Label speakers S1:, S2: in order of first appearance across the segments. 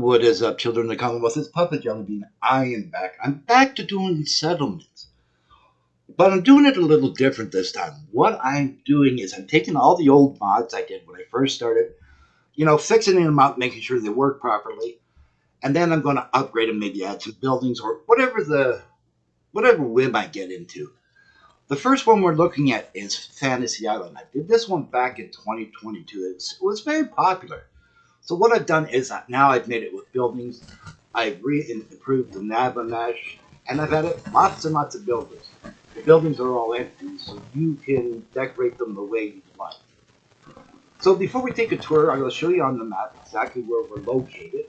S1: What is up, children of the Commonwealth? It's Puppet Jellybean. I am back. I'm back to doing settlements. But I'm doing it a little different this time. What I'm doing is I'm taking all the old mods I did when I first started, fixing them up, making sure they work properly, and then I'm going to upgrade them, maybe add some buildings or whatever whim I get into. The first one we're looking at is Fantasy Island. I did this one back in 2022. It was very popular. So what I've done is now I've made it with buildings. I've improved the Nava mesh, and I've added lots and lots of buildings. The buildings are all empty, so you can decorate them the way you like. So before we take a tour, I'm going to show you on the map exactly where we're located,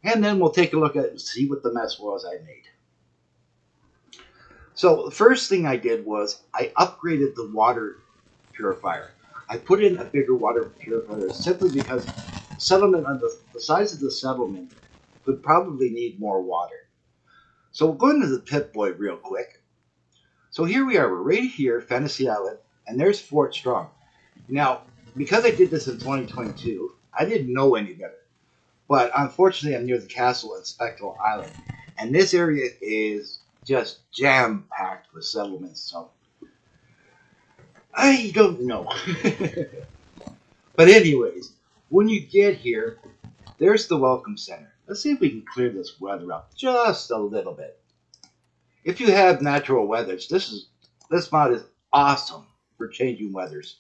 S1: and then we'll take a look at it and see what the mess was I made. So the first thing I did was I upgraded the water purifier. I put in a bigger water purifier simply because settlement on the size of the settlement would probably need more water. So we'll go into the Pip-Boy real quick. So here we are, we're right here, Fantasy Island, and there's Fort Strong. Now, because I did this in 2022, I didn't know any better. But unfortunately, I'm near the castle in Spectral Island, and this area is just jam-packed with settlements, so I don't know. But anyways, when you get here, there's the Welcome Center. Let's see if we can clear this weather up just a little bit. If you have natural weathers, this mod is awesome for changing weathers.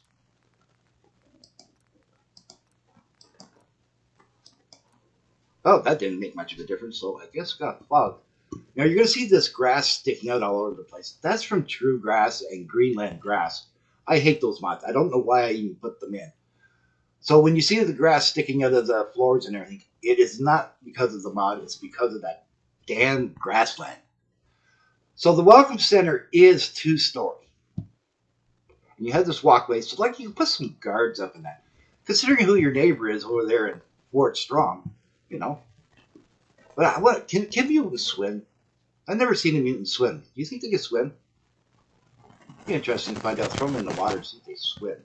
S1: Oh, that didn't make much of a difference, so I guess it got plugged. Now you're going to see this grass sticking out all over the place. That's from True Grass and Greenland Grass. I hate those mods. I don't know why I even put them in. So when you see the grass sticking out of the floors and everything, it is not because of the mod, it's because of that damn grassland. So the Welcome Center is 2-story. And you have this walkway, so like you can put some guards up in that. Considering who your neighbor is over there in Fort Strong, But what can mutants swim? I've never seen a mutant swim. Do you think they can swim? It'd be interesting to find out. Throw them in the water and see if they swim.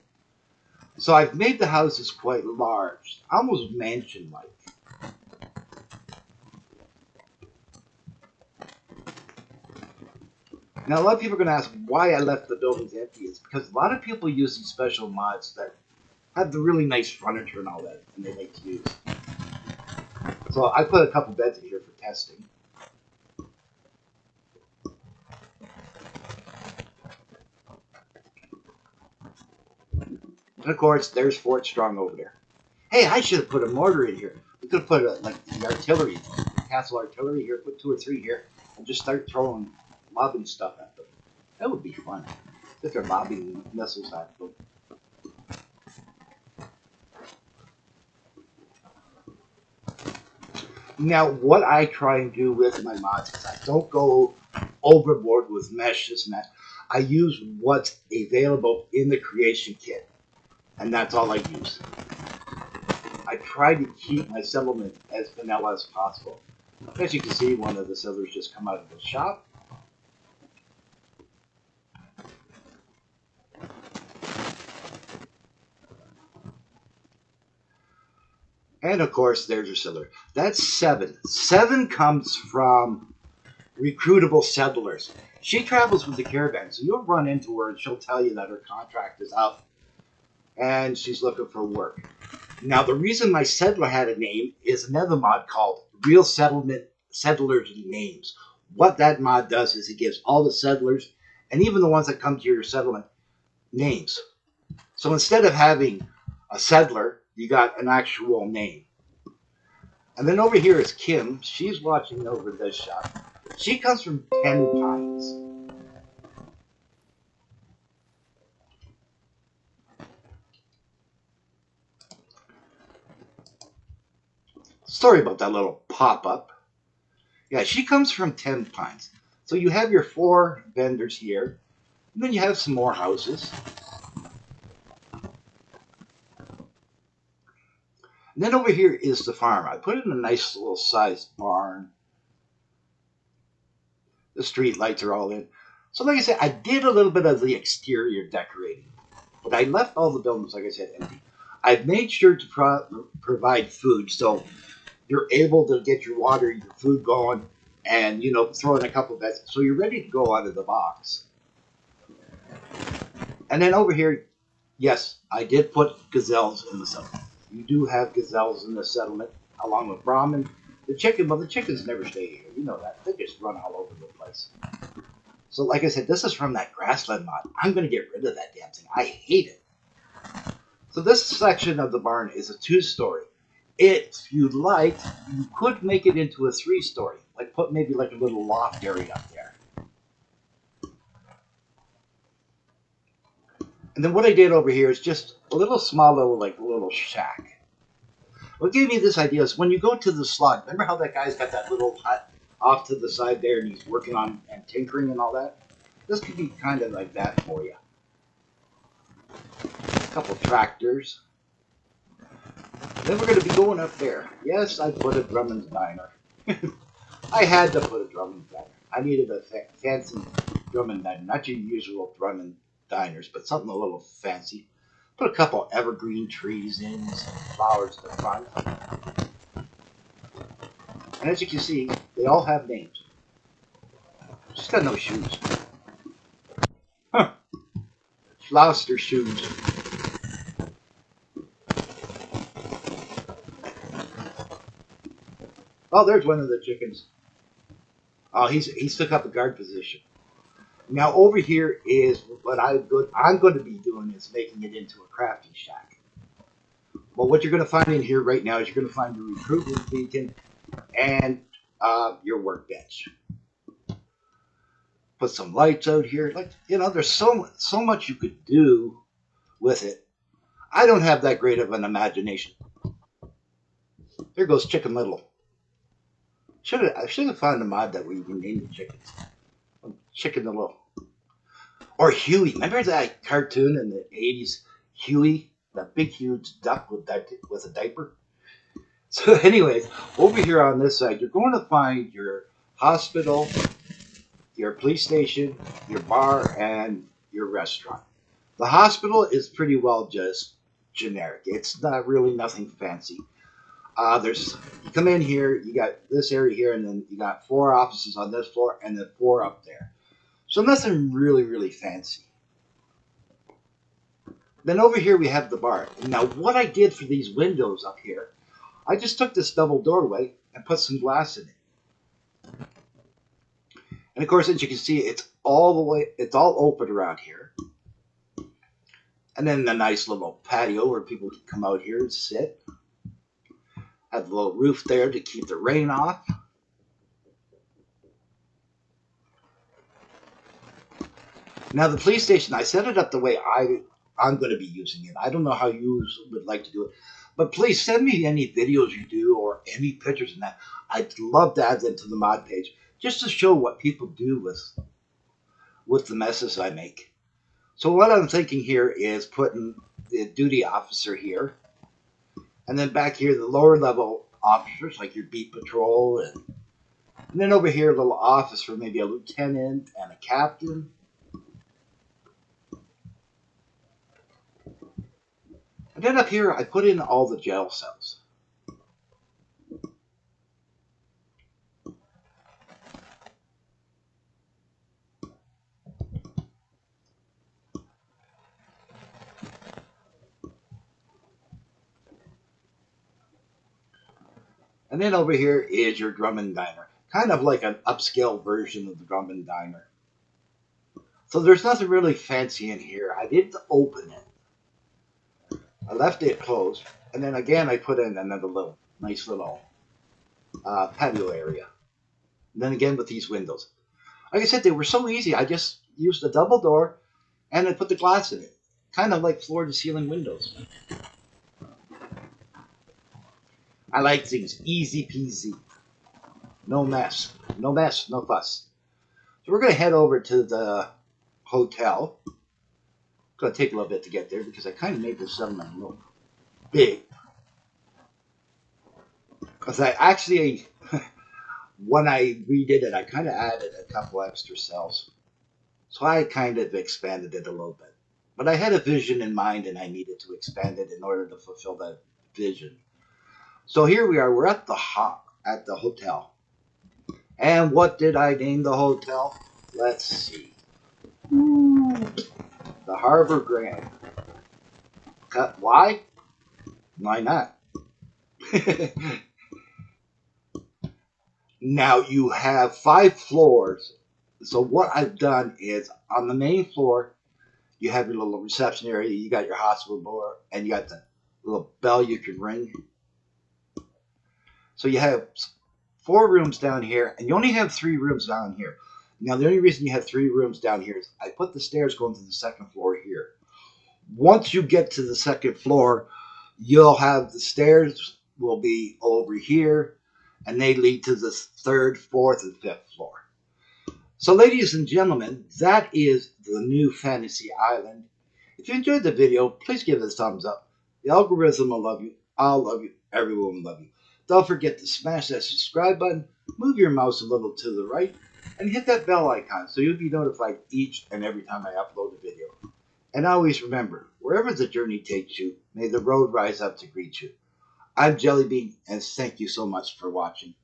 S1: So I've made the houses quite large, almost mansion-like. Now, a lot of people are going to ask why I left the buildings empty. It's because a lot of people use these special mods that have the really nice furniture and all that, and they like to use. So I put a couple beds in here for testing. And of course, there's Fort Strong over there. Hey, I should have put a mortar in here. We could have put like the artillery, the castle artillery here, put 2 or 3 here, and just start lobbing stuff at them. That would be fun. If they're lobbing missiles at them. Now, what I try and do with my mods is I don't go overboard with meshes and that. I use what's available in the creation kit, and that's all I use. I try to keep my settlement as vanilla as possible. As you can see, one of the settlers just come out of the shop. And of course, there's your settler. That's 7. 7 comes from recruitable settlers. She travels with the caravan, so you'll run into her and she'll tell you that her contract is up and she's looking for work. Now, the reason my settler had a name is another mod called Real Settlers Names. What that mod does is it gives all the settlers, and even the ones that come to your settlement, names. So instead of having a settler, you got an actual name. And then over here is Kim. She's watching over this shop. She comes from 10 Pines. Sorry about that little pop-up. Yeah, she comes from 10 Pines. So you have your 4 vendors here, and then you have some more houses. And then over here is the farm. I put in a nice little sized barn. The street lights are all in. So like I said, I did a little bit of the exterior decorating, but I left all the buildings, like I said, empty. I've made sure to provide food. So you're able to get your water, your food going, and throw in a couple of beds, so you're ready to go out of the box. And then over here, yes, I did put gazelles in the settlement. You do have gazelles in the settlement, along with Brahmin. The chicken, well, the chickens never stay here. You know that. They just run all over the place. So, like I said, this is from that grassland mod. I'm going to get rid of that damn thing. I hate it. So this section of the barn is a 2-story. If you like, you could make it into a 3-story. Like put maybe like a little loft area up there. And then what I did over here is just a little small little shack. What gave me this idea is when you go to the slot, remember how that guy's got that little hut off to the side there and he's working on and tinkering and all that? This could be kind of like that for you. A couple tractors. Then we're going to be going up there. Yes, I put a Drummond's Diner. I had to put a Drummond's Diner. I needed a fancy Drummond Diner. Not your usual Drummond Diners, but something a little fancy. Put a couple evergreen trees in, some flowers in the front. And as you can see, they all have names. Just got no shoes. Huh. Gloucester shoes. Oh, there's one of the chickens. Oh, he's took up a guard position. Now over here is what I'm going to be doing is making it into a crafting shack. Well, what you're going to find in here right now is you're going to find your recruitment beacon and your workbench. Put some lights out here. There's so much you could do with it. I don't have that great of an imagination. There goes Chicken Little. I should have found a mod that we can name the chicken. Chicken Little. Or Huey. Remember that cartoon in the 80s? Huey? That big, huge duck with a diaper? So anyways, over here on this side, you're going to find your hospital, your police station, your bar, and your restaurant. The hospital is pretty well just generic. It's not really nothing fancy. You come in here, you got this area here, and then you got 4 offices on this floor, and then 4 up there. So nothing really, really fancy. Then over here we have the bar. And now what I did for these windows up here, I just took this double doorway and put some glass in it. And of course, as you can see, it's all open around here. And then a nice little patio where people can come out here and sit. Have a little roof there to keep the rain off. Now the police station, I set it up the way I'm going to be using it. I don't know how you would like to do it. But please send me any videos you do or any pictures in that. I'd love to add them to the mod page just to show what people do with the messes I make. So what I'm thinking here is putting the duty officer here. And then back here, the lower level officers like your beat patrol. And then over here, a little office for maybe a lieutenant and a captain. And then up here, I put in all the jail cells. And then over here is your Drummond Diner. Kind of like an upscale version of the Drummond Diner. So there's nothing really fancy in here. I didn't open it. I left it closed. And then again, I put in another nice little patio area. And then again with these windows. Like I said, they were so easy. I just used a double door and I put the glass in it. Kind of like floor to ceiling windows. I like things easy peasy. No mess. No mess, no fuss. So we're going to head over to the hotel. It's going to take a little bit to get there because I kind of made this settlement a little big. Because I actually, when I redid it, I kind of added a couple extra cells. So I kind of expanded it a little bit. But I had a vision in mind and I needed to expand it in order to fulfill that vision. So here we are. We're at the hotel. And what did I name the hotel? Let's see. The Harbor Grand. Why? Why not? Now you have 5 floors. So what I've done is on the main floor, you have your little reception area. You got your hospital door, and you got the little bell you can ring. So you have 4 rooms down here, and you only have 3 rooms down here. Now the only reason you have 3 rooms down here is I put the stairs going to the second floor here. Once you get to the second floor, you'll have the stairs will be over here, and they lead to the third, fourth, and fifth floor. So, ladies and gentlemen, that is the new Fantasy Island. If you enjoyed the video, please give it a thumbs up. The algorithm will love you. I'll love you. Everyone will love you. Don't forget to smash that subscribe button, move your mouse a little to the right, and hit that bell icon so you'll be notified each and every time I upload a video. And always remember, wherever the journey takes you, may the road rise up to greet you. I'm Jellybean, and thank you so much for watching.